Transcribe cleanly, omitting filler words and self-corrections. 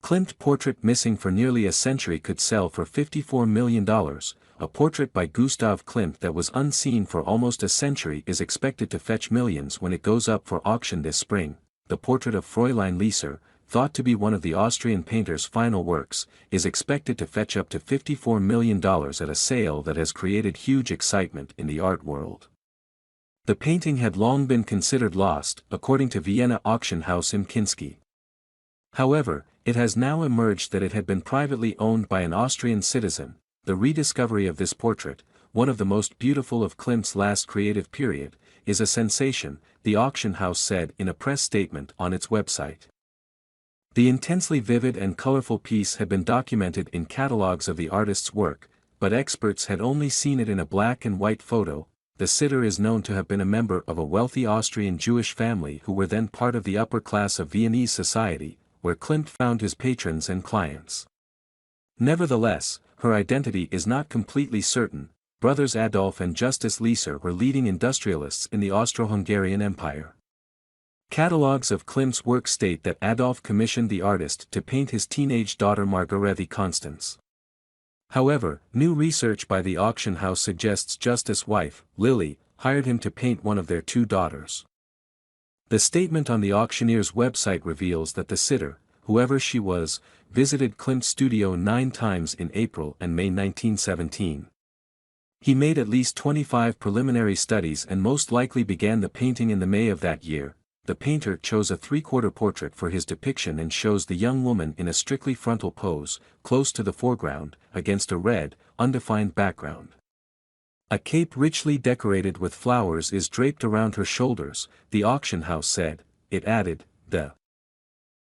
Klimt portrait missing for nearly a century could sell for $54 million. A portrait by Gustav Klimt that was unseen for almost a century is expected to fetch millions when it goes up for auction this spring. The portrait of Fräulein Lieser, thought to be one of the Austrian painter's final works, is expected to fetch up to $54 million at a sale that has created huge excitement in the art world. The painting had long been considered lost, according to Vienna auction house Imkinski. However, it has now emerged that it had been privately owned by an Austrian citizen. The rediscovery of this portrait, one of the most beautiful of Klimt's last creative period, is a sensation, the auction house said in a press statement on its website. The intensely vivid and colorful piece had been documented in catalogs of the artist's work, but experts had only seen it in a black and white photo. The sitter is known to have been a member of a wealthy Austrian Jewish family who were then part of the upper class of Viennese society, where Klimt found his patrons and clients. Nevertheless, her identity is not completely certain. Brothers Adolf and Justus Lieser were leading industrialists in the Austro-Hungarian Empire. Catalogues of Klimt's work state that Adolf commissioned the artist to paint his teenage daughter Margarete Constance. However, new research by the auction house suggests Justus' wife, Lily, hired him to paint one of their two daughters. The statement on the auctioneer's website reveals that the sitter, whoever she was, visited Klimt's studio 9 times in April and May 1917. He made at least 25 preliminary studies and most likely began the painting in the May of that year. The painter chose a three-quarter portrait for his depiction and shows the young woman in a strictly frontal pose, close to the foreground, against a red, undefined background. A cape richly decorated with flowers is draped around her shoulders, the auction house said. It added, the